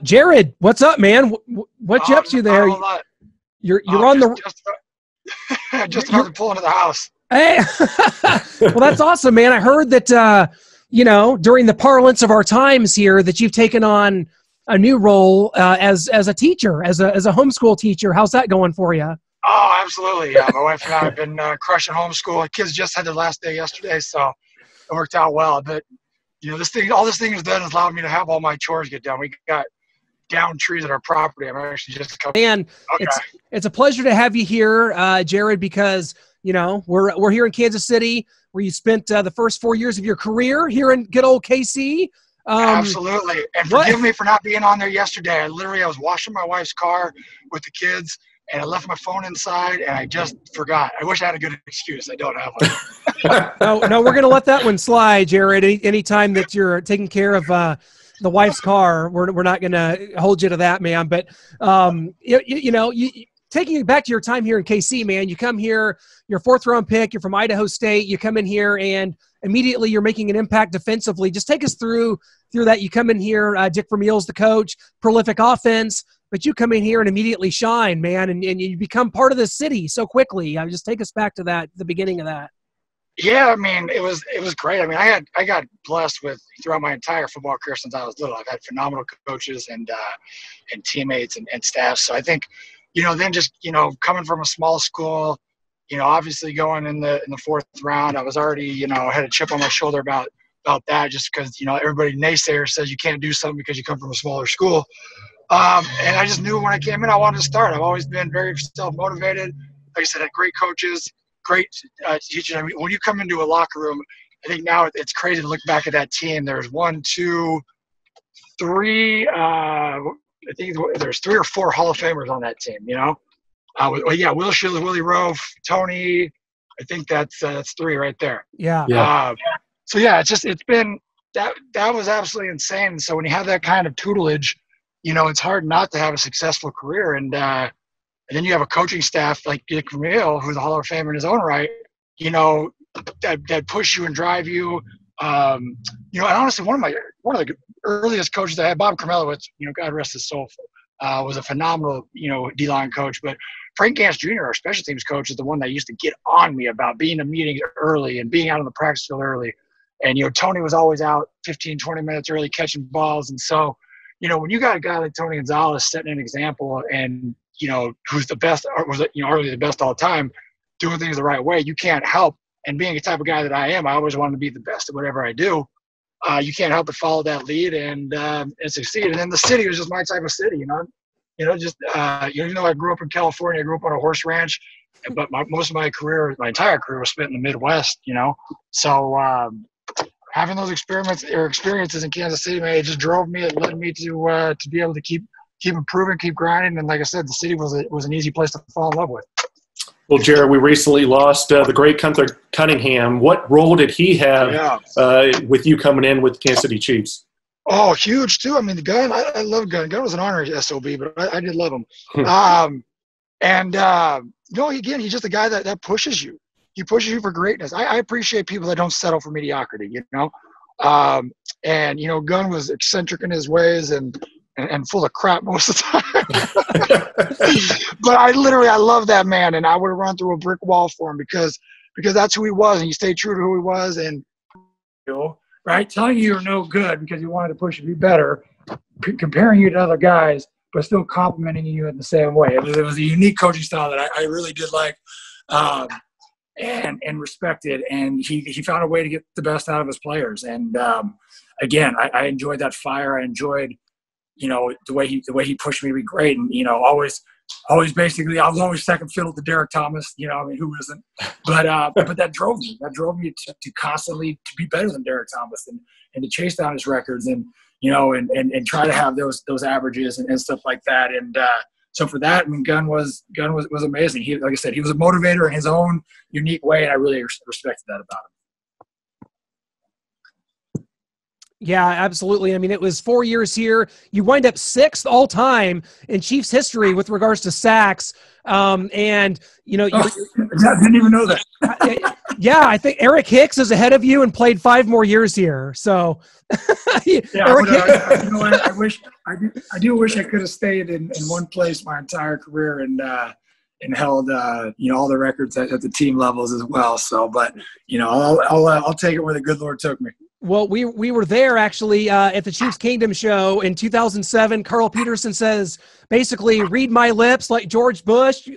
Jared, what's up, man? What you up to there? You're on the just about to pull into the house. Hey, well, that's awesome, man. I heard that during the parlance of our times here, that you've taken on a new role as a teacher, as a homeschool teacher. How's that going for you? Oh, absolutely. Yeah, my wife and I have been crushing homeschool. The kids just had their last day yesterday, so it worked out well. But all this thing has done is allowed me to have all my chores get done. We got down trees at our property. I'm actually just coming. Man, okay. It's a pleasure to have you here, Jared, because we're here in Kansas City, where you spent the first 4 years of your career here in good old KC. Absolutely. And forgive me for not being on there yesterday. I was washing my wife's car with the kids, and I left my phone inside, and I just forgot. I wish I had a good excuse. I don't have one. No, we're going to let that one slide, Jared. Anytime that you're taking care of the wife's car, we're not going to hold you to that, man. But, taking it back to your time here in KC, man, you come here, you're a 4th-round pick, you're from Idaho State, you come in here, and immediately you're making an impact defensively. Just take us through that. You come in here, Dick Vermeil's the coach, prolific offense, but you come in here and immediately shine, man, and you become part of the city so quickly. Just take us back to that, the beginning of that. Yeah, I mean, it was great. I mean, I got blessed with throughout my entire football career since I was little. I've had phenomenal coaches and teammates and staff. So I think, then just coming from a small school, obviously going in the 4th round, I was already had a chip on my shoulder about that, just because everybody naysayer says you can't do something because you come from a smaller school. And I just knew when I came in, I wanted to start. I've always been very self-motivated. Like I said, I had great coaches, great teachers. I mean, when you come into a locker room, I think now it's crazy to look back at that team. There's 1, 2, 3. I think there's 3 or 4 Hall of Famers on that team. Will Schiller, Willie Rofe, Tony. I think that's 3 right there. Yeah. It's been that was absolutely insane. And so when you have that kind of tutelage, it's hard not to have a successful career. And then you have a coaching staff like Dick Vermeil, who's a Hall of Famer in his own right, that push you and drive you. And honestly, one of the earliest coaches I had, Bob Kramelowitz, God rest his soul, was a phenomenal, D-line coach. But Frank Gantz Jr., our special teams coach, is the one that used to get on me about being in meetings early and being out on the practice field early. And, Tony was always out 15, 20 minutes early catching balls. And so, when you got a guy like Tony Gonzalez setting an example and, who's the best, or was arguably the best all the time, doing things the right way, you can't help. And being the type of guy that I am, I always want to be the best at whatever I do. You can't help but follow that lead and succeed. And then the city was just my type of city, I grew up in California. I grew up on a horse ranch, but most of my entire career was spent in the Midwest, So having those experiences in Kansas City, man, it just drove me. It led me to be able to keep improving, keep grinding. And like I said, the city was an easy place to fall in love with. Well, Jared, we recently lost the great Gunther Cunningham. What role did he have with you coming in with the Kansas City Chiefs? Oh, huge, too. I mean, the Gun, I love Gun. Gun was an honorary SOB, but I did love him. Again, he's just a guy that pushes you. He pushes you for greatness. I appreciate people that don't settle for mediocrity, Gun was eccentric in his ways and full of crap most of the time. But I love that man, and I would have run through a brick wall for him because that's who he was, and he stayed true to who he was, and right, telling you you're no good because he wanted to push you to be better, comparing you to other guys, but still complimenting you in the same way. It was a unique coaching style that I really did like and respected, and he found a way to get the best out of his players. And again, I enjoyed that fire. I enjoyed the way he pushed me to be great, and always basically I was always second fiddle to Derek Thomas. Who isn't? But that drove me. That drove me to constantly to be better than Derek Thomas and to chase down his records and try to have those averages and stuff like that. And so for that, I mean, Gun was amazing. He, like I said, he was a motivator in his own unique way, and I really respected that about him. Yeah, absolutely. I mean, it was 4 years here. You wind up 6th all time in Chiefs history with regards to sacks. I didn't even know that. Yeah, I think Eric Hicks is ahead of you and played 5 more years here. So, yeah, Eric you know what? I do wish I could have stayed in one place my entire career and held all the records at the team levels as well. So, but I'll take it where the good Lord took me. Well, we were there actually at the Chiefs Kingdom show in 2007. Carl Peterson says, basically, read my lips like George Bush.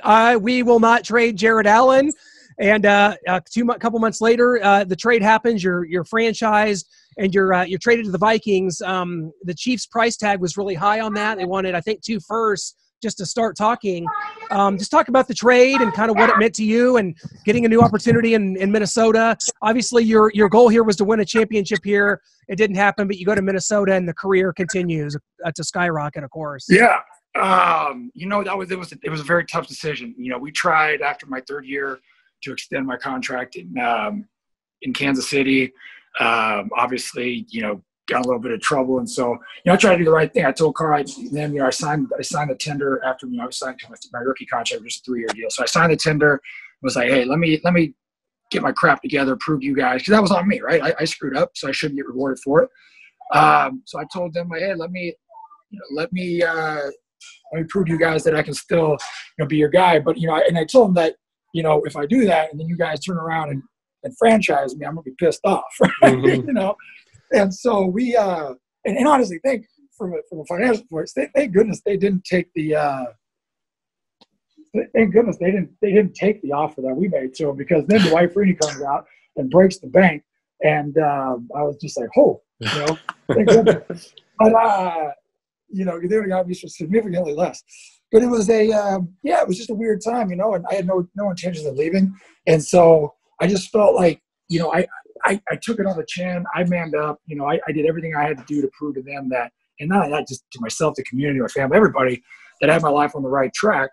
We will not trade Jared Allen. And a couple months later, the trade happens. You're franchised and you're traded to the Vikings. The Chiefs' price tag was really high on that. They wanted, I think, 2 firsts just to start talking. Just talk about the trade and kind of what it meant to you and getting a new opportunity in Minnesota. Obviously, your goal here was to win a championship here. It didn't happen, but you go to Minnesota and the career continues to skyrocket, of course. Yeah. It was a very tough decision. We tried after my 3rd year to extend my contract in Kansas City. Obviously, got a little bit of trouble. And so, I tried to do the right thing. I told Carl, I signed the tender after, I signed my rookie contract, which was a 3-year deal. So I signed the tender, was like, hey, let me get my crap together, prove to you guys, because that was on me, right? I screwed up, so I shouldn't get rewarded for it. So I told them, hey, let me prove to you guys that I can still, be your guy. But, and I told them that, if I do that and then you guys turn around and franchise me, I'm going to be pissed off, Mm-hmm. And so we, and honestly, from a financial point, thank goodness they didn't take the, they didn't take the offer that we made to them, because then Dwight Freeney comes out and breaks the bank, and I was just like, thank goodness. But they would have got me significantly less. But it was it was just a weird time, and I had no intentions of leaving, and so I just felt like, I took it on the chin. I manned up. I did everything I had to do to prove to them that, and not only that, just to myself, the community, my family, everybody, that I had my life on the right track.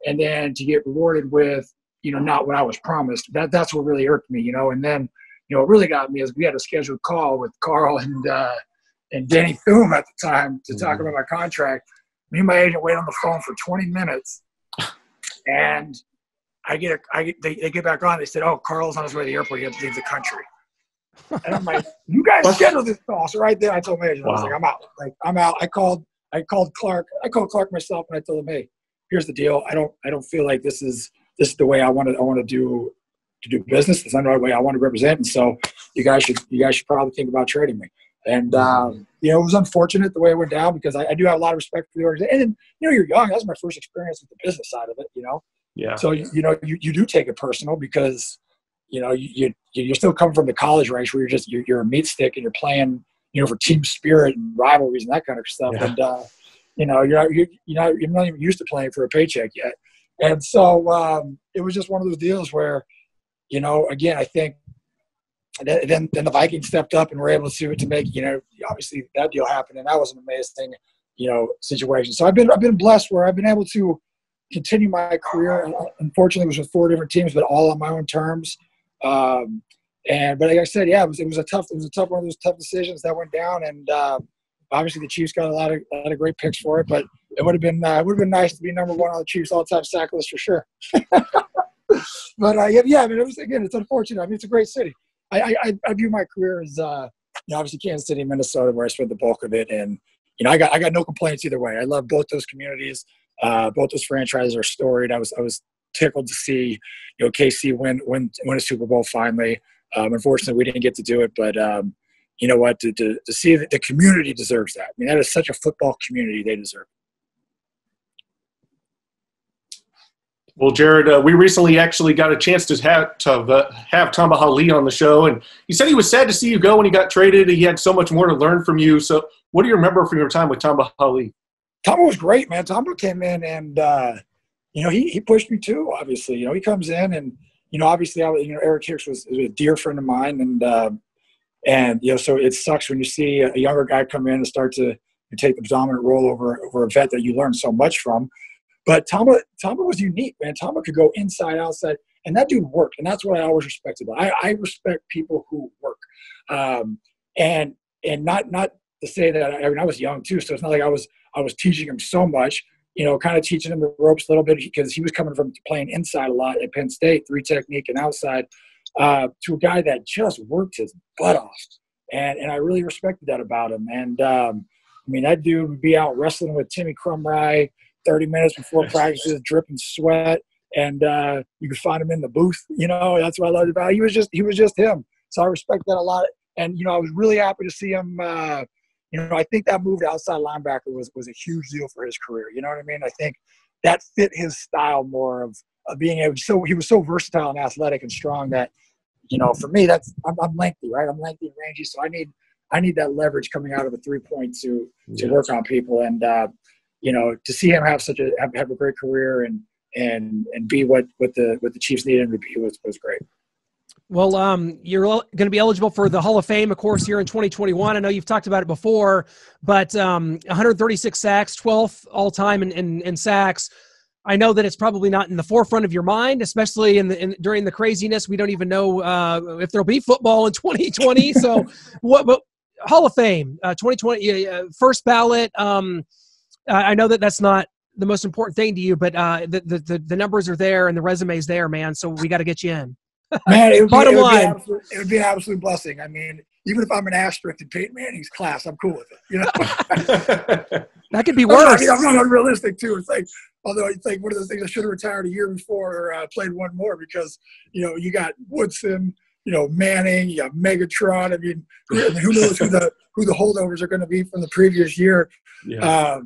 And then to get rewarded with, not what I was promised, that's what really irked me, And then, what really got me is we had a scheduled call with Carl and Danny Thune at the time to talk about my contract. Me and my agent wait on the phone for 20 minutes, and they get back on. They said, "Oh, Carl's on his way to the airport. He has to leave the country." And I'm like, "You guys scheduled this call." So right there, I told my agent, I was like, "I'm out." I'm out. I called Clark. I called Clark myself, and I told him, "Hey, here's the deal. I don't feel like this is the way I want to do business. It's not the way I want to represent. And so you guys should probably think about trading me." And it was unfortunate the way it went down, because I do have a lot of respect for the organization. And you're young. That was my first experience with the business side of it. Yeah. So you do take it personal, because you're still coming from the college ranks where you're a meat stick and you're playing for team spirit and rivalries and that kind of stuff. Yeah. And you're not even used to playing for a paycheck yet. And so it was just one of those deals where again, I think then the Vikings stepped up and were able to make obviously that deal happen, and that was an amazing situation. So I've been blessed where I've been able to continue my career. Unfortunately, it was with 4 different teams, but all on my own terms. But like I said, it was a tough one of those tough decisions that went down, and obviously the Chiefs got a lot of great picks for it. But it would have been nice to be number 1 on the Chiefs all-time sack list for sure. But it's unfortunate. I mean, it's a great city. I view my career as obviously Kansas City, Minnesota, where I spent the bulk of it, and I got no complaints either way. I love both those communities. Both those franchises are storied. I was tickled to see KC win a Super Bowl finally. Unfortunately, we didn't get to do it, but you know what? To see that the community deserves that. I mean, that is such a football community. They deserve it. Well, Jared, we recently actually got a chance to have Tamba Hali on the show, and he said he was sad to see you go when he got traded. He had so much more to learn from you. So what do you remember from your time with Tamba Hali? Tamba was great, man. Tamba came in and, he pushed me too, obviously. He comes in and, obviously, Eric Hicks was a dear friend of mine. And so it sucks when you see a younger guy come in and start to take the dominant role over a vet that you learn so much from. But Tamba was unique, man. Tamba could go inside, outside, and that dude worked. And that's what I always respected. I respect people who work. And not to say that, I was young too, so it's not like I was teaching him so much, kind of teaching him the ropes a little bit, because he was coming from playing inside a lot at Penn State, 3 technique and outside. to a guy that just worked his butt off. And I really respected that about him. And, I mean, that dude would be out wrestling with Timmy Crumry 30 minutes before practices, dripping sweat. And you could find him in the booth. You know, that's what I loved about him. He was just him. So I respect that a lot. And, you know, I was really happy to see him. You know, I think that move to outside linebacker was a huge deal for his career. You know what I mean? I think that fit his style more of being able to. So he was so versatile and athletic and strong that, you know, for me, I'm lengthy, right? I'm lengthy and rangy, so I need that leverage coming out of a 3-point to work on people. And you know, to see him have have a great career and be what the Chiefs needed him to be was great. Well, you're going to be eligible for the Hall of Fame, of course, here in 2021. I know you've talked about it before, but 136 sacks, 12th all-time in sacks. I know that it's probably not in the forefront of your mind, especially during the craziness. We don't even know if there'll be football in 2020. So, what Hall of Fame 2020 first ballot? I know that that's not the most important thing to you, but the numbers are there and the resume's there, man. So we got to get you in. Man, it would be an absolute blessing. I mean, even if I'm an asterisk in Peyton Manning's class, I'm cool with it. You know, that could be worse. I'm not unrealistic too. It's like, although it's like one of those things I should have retired a year before or played one more because, you know, you got Woodson, you know, Manning, you got Megatron. I mean, who knows who the holdovers are going to be from the previous year. Yeah.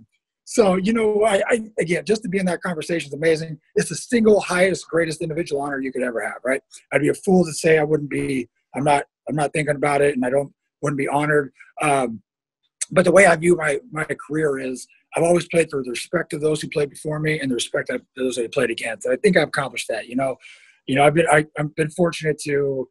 So, you know, I again, just to be in that conversation is amazing. It's the single highest, greatest individual honor you could ever have, right? I'd be a fool to say I wouldn't be. I'm not thinking about it, and wouldn't be honored. But the way I view my career is I've always played for the respect of those who played before me and the respect of those I played against. And I think I've accomplished that. You know, I've been fortunate to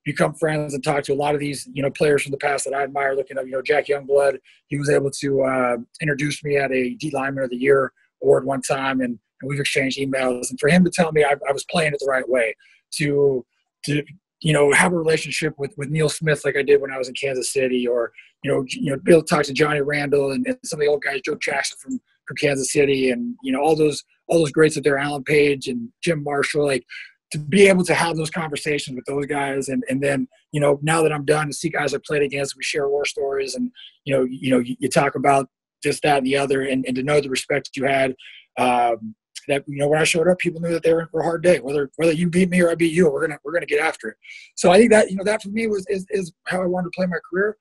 become friends and talk to a lot of these, you know, players from the past that I admire. Looking at, you know, Jack Youngblood, he was able to introduce me at a D Lineman of the Year award one time, and we've exchanged emails. And for him to tell me I was playing it the right way, to you know, have a relationship with Neil Smith like I did when I was in Kansas City, or you know, be able to talk to Johnny Randall and some of the old guys, Joe Jackson from Kansas City, and you know, all those greats up there, Alan Page and Jim Marshall, like, to be able to have those conversations with those guys, and then, you know, now that I'm done, to see guys I played against, we share war stories, and you talk about this, that, and the other, and to know the respect you had. That, you know, when I showed up, people knew that they were in for a hard day. Whether you beat me or I beat you, we're gonna get after it. So I think that, you know, that for me is how I wanted to play my career.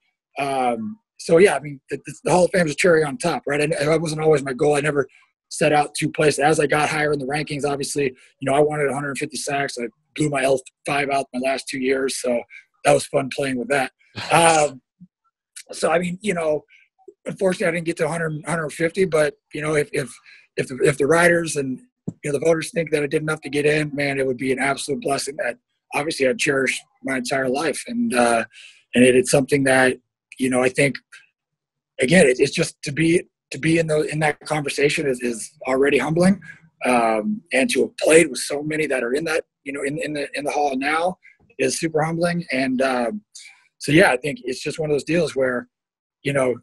So yeah, I mean, the Hall of Fame is a cherry on top, right? And that wasn't always my goal. I never set out to place. As I got higher in the rankings, obviously, you know, I wanted 150 sacks. I blew my L5 out my last 2 years, so that was fun playing with that. So I mean, you know, unfortunately, I didn't get to 100, 150. But you know, if the writers and, you know, the voters think that I did enough to get in, man, it would be an absolute blessing that obviously I'd cherish my entire life. And it's something that, you know, I think, again, it's just to be in that conversation is already humbling, and to have played with so many that are in that, you know, in the hall now is super humbling. And so yeah, I think it's just one of those deals where, you know,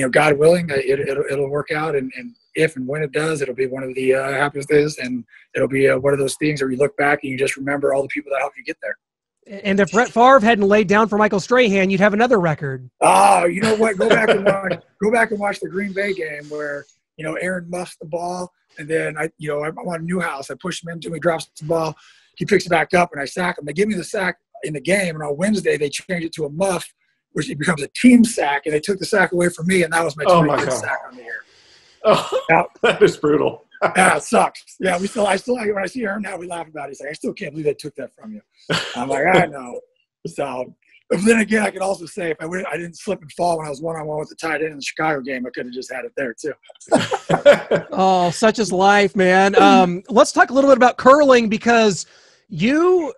God willing, it'll work out, and if and when it does, it'll be one of the happiest days, and it'll be one of those things where you look back and you just remember all the people that helped you get there. And if Brett Favre hadn't laid down for Michael Strahan, you'd have another record. Oh, you know what? Go back and watch the Green Bay game where, you know, Aaron muffs the ball, and then I'm on Newhouse. I push him into him, he drops the ball, he picks it back up, and I sack him. They give me the sack in the game, and on Wednesday they change it to a muff, which it becomes a team sack, and they took the sack away from me, and that was my 25th sack on the year. Oh, now, that is brutal. Yeah, it sucks. Yeah, I still when I see Aaron now, we laugh about it. He's like, I still can't believe they took that from you. I'm like, I know. So, but then again, I can also say if I didn't slip and fall when I was one-on-one with the tight end in the Chicago game, I could have just had it there too. Oh, such is life, man. Let's talk a little bit about curling, because you,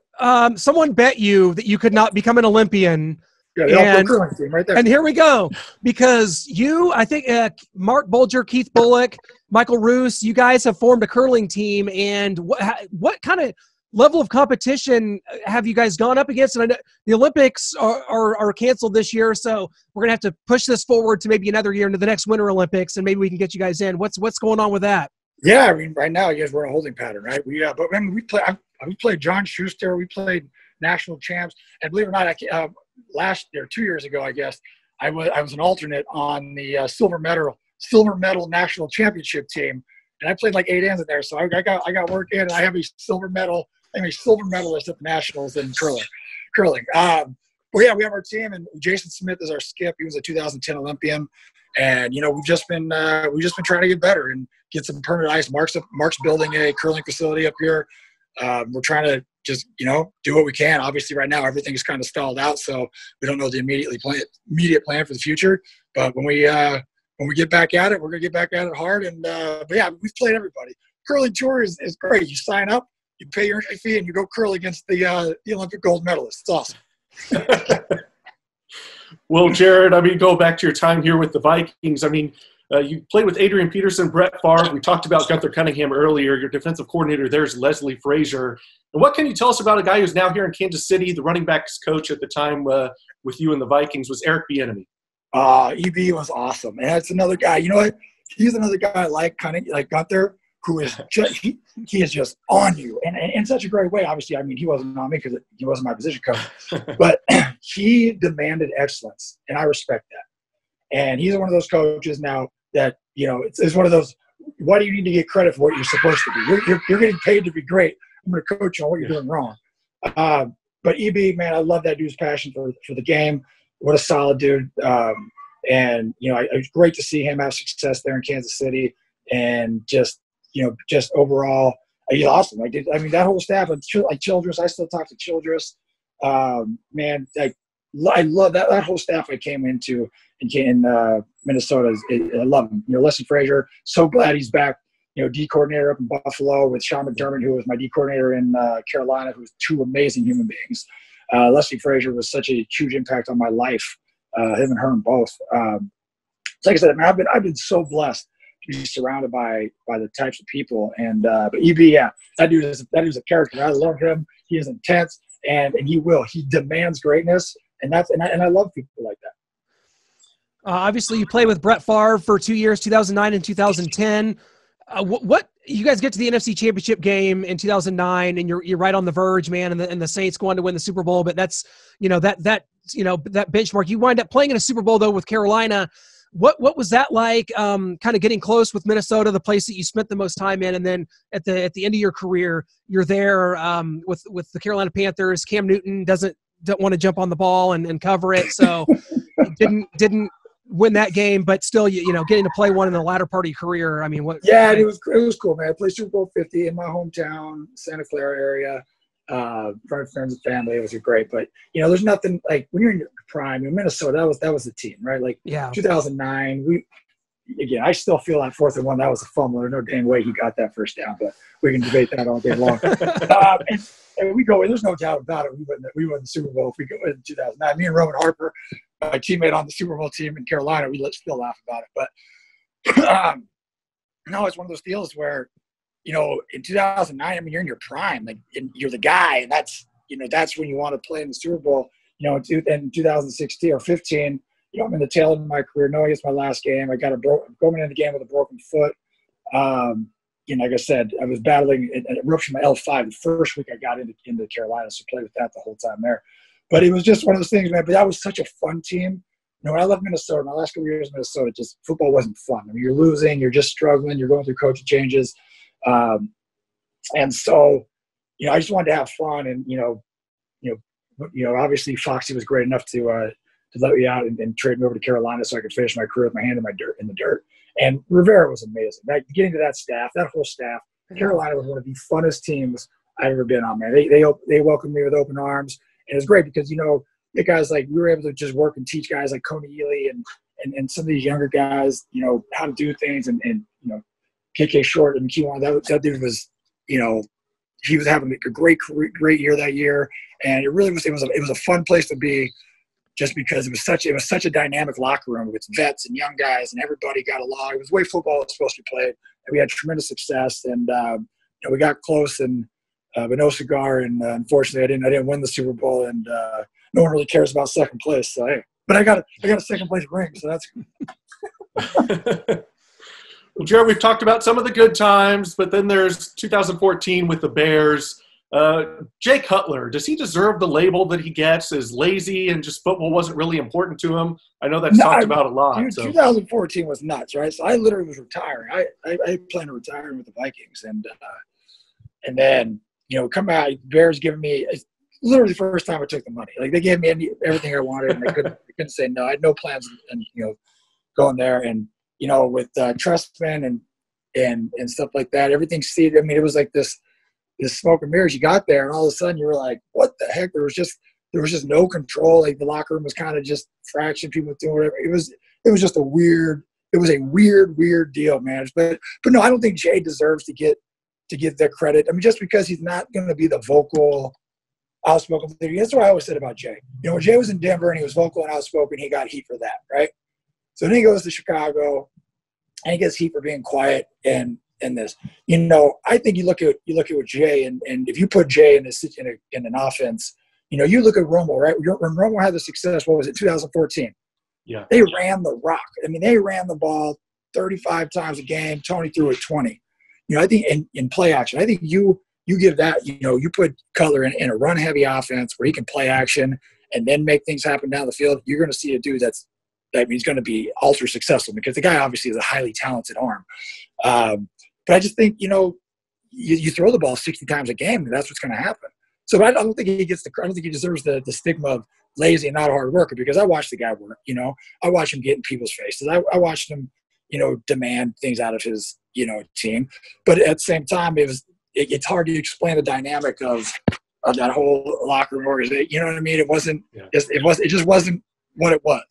someone bet you that you could not become an Olympian. Yeah, curling team right there. And here we go, because I think Mark Bulger, Keith Bullock, Michael Roos, you guys have formed a curling team. And what kind of level of competition have you guys gone up against? And I know the Olympics are canceled this year, so we're gonna have to push this forward to maybe another year into the next Winter Olympics, and maybe we can get you guys in. What's going on with that? Yeah, I mean, right now, I guess we're in a holding pattern, right? We played John Schuster, we played national champs. And believe it or not, last year, 2 years ago, I guess, I was an alternate on the silver medal national championship team, and I played like 8 innings in there. So I got work in, and I have a silver medal. I'm a silver medalist at the nationals in curling. Well, yeah, we have our team, and Jason Smith is our skip. He was a 2010 Olympian, and we've just been trying to get better and get some permanent ice. Mark's building a curling facility up here. We're trying to just do what we can. Obviously, right now everything is kind of stalled out, so we don't know the immediate plan for the future. But when we get back at it, we're gonna get back at it hard. And but yeah, we've played everybody. Curling tour is great. You sign up, you pay your entry fee, and you go curl against the Olympic gold medalists. It's awesome. Well, Jared, go back to your time here with the Vikings. You played with Adrian Peterson, Brett Favre. We talked about Gunther Cunningham earlier. Your defensive coordinator there is Leslie Frazier. And what can you tell us about a guy who's now here in Kansas City? The running backs coach at the time with you and the Vikings was Eric Bieniemy. EB was awesome. And that's another guy. You know what? He's another guy like Gunther, who is just he is just on you, and in such a great way. Obviously, he wasn't on me because he wasn't my position coach, but he demanded excellence, and I respect that. And he's one of those coaches now that it's one of those. Why do you need to get credit for what you're supposed to do? You're getting paid to be great. I'm going to coach you on what you're doing wrong. But EB, man, I love that dude's passion for the game. What a solid dude. And it was great to see him have success there in Kansas City, and just overall, he's awesome. That whole staff, like Childress, I still talk to Childress. Man, I love that whole staff I came into in Minnesota. I love him. Leslie Frazier, so glad he's back. D coordinator up in Buffalo with Sean McDermott, who was my D coordinator in Carolina, who's two amazing human beings. Leslie Frazier was such a huge impact on my life. Him and Herm both. So like I said, I've been so blessed to be surrounded by the types of people. And but EB, yeah, that dude is a character. I love him. He is intense, and he demands greatness, and I love people like that. Obviously, you played with Brett Favre for 2 years, 2009 and 2010. What you guys get to the NFC Championship game in 2009, and you're right on the verge, man, and the Saints go on to win the Super Bowl. But that's that benchmark. You wind up playing in a Super Bowl though with Carolina. What was that like? Kind of getting close with Minnesota, the place that you spent the most time in, and then at the end of your career, you're there with the Carolina Panthers. Cam Newton don't want to jump on the ball and cover it, so didn't win that game, but still, getting to play one in the latter part of your career. Yeah, it was cool, man. I played Super Bowl 50 in my hometown, Santa Clara area. Friends and family. It was great, but there's nothing like when you're in your prime in Minnesota. That was the team, right? 2009. I still feel that 4th and 1. That was a fumble. There's no dang way he got that first down, but we can debate that all day long. And we go in. There's no doubt about it. We won the Super Bowl if we go in 2009. Me and Roman Harper, my teammate on the Super Bowl team in Carolina, we still laugh about it. But no, it's one of those deals where, in 2009, you're in your prime, and you're the guy, and that's when you want to play in the Super Bowl. In 2016 or 15, I'm in the tail end of my career, knowing it's my last game. I got going into the game with a broken foot. Like I said, I was battling a rupture of my L5 the first week I got into Carolina, so played with that the whole time there. But it was just one of those things, man. But that was such a fun team. When I left Minnesota, my last couple years in Minnesota, just football wasn't fun. You're losing, you're just struggling, you're going through coaching changes. And so, I just wanted to have fun, and obviously Foxy was great enough to let me out and trade me over to Carolina so I could finish my career with my hand in the dirt. And Rivera was amazing. Getting to that staff, that whole staff, Carolina was one of the funnest teams I've ever been on, man. They welcomed me with open arms, and it was great because the guys we were able to just work and teach guys like Coney Ely and some of these younger guys, how to do things, and KK Short and Kewan. That dude was, he was having a great year that year, and it really was. It was a fun place to be, just because it was such a dynamic locker room with vets and young guys, and everybody got along. It was the way football was supposed to be played, and we had tremendous success. And we got close, but no cigar. And unfortunately, I didn't win the Super Bowl, and no one really cares about second place. So hey, but I got a second place ring, so that's. Well, Jared, we've talked about some of the good times, but then there's 2014 with the Bears. Jay Cutler, does he deserve the label that he gets as lazy and just football wasn't really important to him? I know that's talked about a lot. Dude, so. 2014 was nuts, right? So I literally was retiring. I planned on retiring with the Vikings, and then come out. Bears giving me literally the first time I took the money. Like they gave me everything I wanted, and I couldn't say no. I had no plans, and going there, and with Trustman and stuff like that, everything seemed. I mean, it was like this smoke and mirrors. You got there, and all of a sudden you were like, "What the heck?" There was just no control. Like the locker room was kind of just fraction. People were doing whatever. It was just a weird deal, man. But no, I don't think Jay deserves to get that credit. I mean, just because he's not going to be the vocal, outspoken thing. That's what I always said about Jay. When Jay was in Denver and he was vocal and outspoken, he got heat for that, right? So then he goes to Chicago, and he gets heat for being quiet and this. I think you look at what Jay and if you put Jay in an offense, you look at Romo, right? When Romo had the success, what was it, 2014? Yeah. They ran the rock. I mean, they ran the ball 35 times a game. Tony threw it 20. I think in play action, I think you give that, you put Cutler in a run-heavy offense where he can play action and then make things happen down the field, you're going to see a dude that he's going to be ultra successful because the guy obviously has a highly talented arm. But I just think, you throw the ball 60 times a game, and that's what's going to happen. So I don't think he gets I don't think he deserves the stigma of lazy and not a hard worker because I watched the guy work. I watched him get in people's faces. I watched him, demand things out of his, team. But at the same time, it's hard to explain the dynamic of that whole locker room organization. You know what I mean? It just wasn't what it was.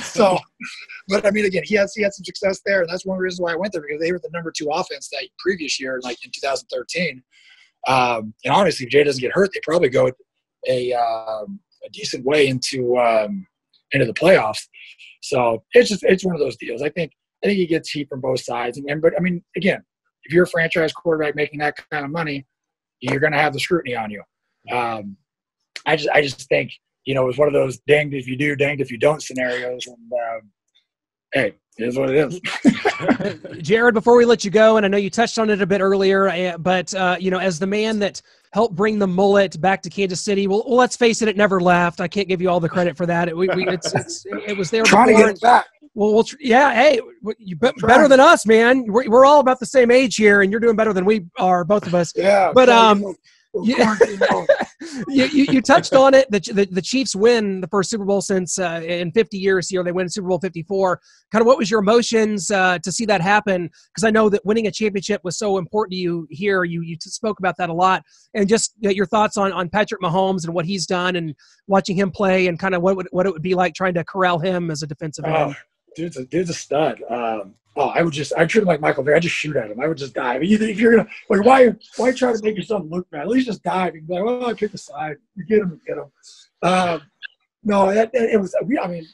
So, but I mean, again, he had some success there, and that's one of the reasons why I went there because they were the number 2 offense that previous year, like in 2013. And honestly, if Jay doesn't get hurt, they probably go a decent way into the playoffs. So it's one of those deals. I think he gets heat from both sides, but I mean, again, if you're a franchise quarterback making that kind of money, you're going to have the scrutiny on you. I just think. It was one of those danged if you do, danged if you don't scenarios. And, hey, it is what it is. Jared, before we let you go, and I know you touched on it a bit earlier, but, as the man that helped bring the mullet back to Kansas City, well, let's face it, it never left. I can't give you all the credit for that. It was there trying before. To get it back. Well, yeah, hey, you better than us, man. We're all about the same age here, and you're doing better than we are, both of us. Yeah. But, you touched on it. The Chiefs win the first Super Bowl since in 50 years here. They win Super Bowl 54. Kind of what was your emotions to see that happen? Because I know that winning a championship was so important to you here. You spoke about that a lot. And just your thoughts on Patrick Mahomes and what he's done and watching him play and kind of what it would be like trying to corral him as a defensive end. Dude's a stud. I treat him like Michael Vick. I just shoot at him. I would just dive. If you're gonna why try to make yourself look bad? At least just dive. You can be like, well, I pick the side. You get him. No, it was.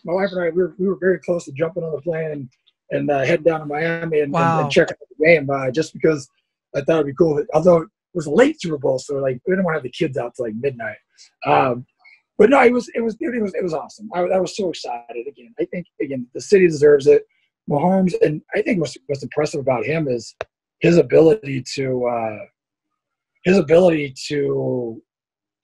My wife and I we were very close to jumping on the plane and heading down to Miami and checking out the game just because I thought it'd be cool. Although it was a late Super Bowl, so we didn't want to have the kids out till midnight. But no, it was awesome. I was so excited. I think the city deserves it. Mahomes, and I think what's impressive about him is his ability to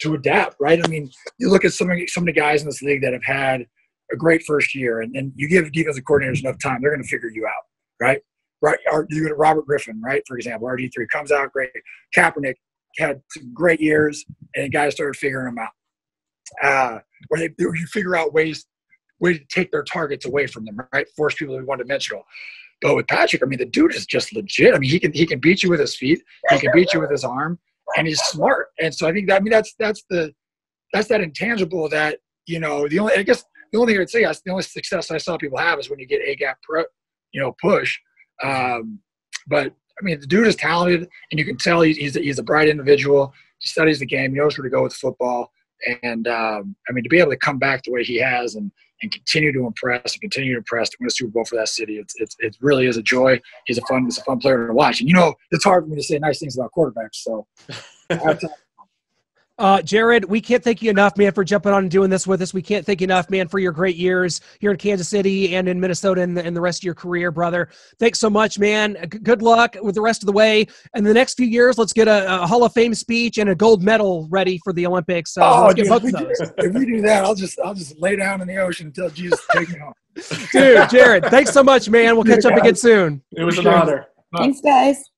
adapt. Right? I mean, you look at some of the guys in this league that have had a great first year, and you give defensive coordinators enough time, they're going to figure you out. Right? Right? You go to Robert Griffin, right? For example, RG3 comes out great. Kaepernick had some great years, and guys started figuring them out. Where you figure out ways to take their targets away from them, right? Force people to be one-dimensional. But with Patrick, I mean, the dude is just legit. I mean, he can beat you with his feet, he can beat you with his arm, and he's smart. And so I think that's that intangible that the only thing I'd say the only success I saw people have is when you get A-gap push. But I mean, the dude is talented, and you can tell he's a bright individual. He studies the game, he knows where to go with football, and I mean, to be able to come back the way he has and continue to impress to win a Super Bowl for that city. It really is a joy. He's a fun player to watch. And it's hard for me to say nice things about quarterbacks. So Jared, we can't thank you enough, man, for jumping on and doing this with us. We can't thank you enough, man, for your great years here in Kansas City and in Minnesota and the rest of your career, brother. Thanks so much, man. Good luck with the rest of the way. And the next few years, let's get a Hall of Fame speech and a gold medal ready for the Olympics. Let's get both of those. If we do that, I'll just lay down in the ocean and tell Jesus to take me home. Dude, Jared, thanks so much, man. We'll catch up again soon. It was an honor. Thanks, guys.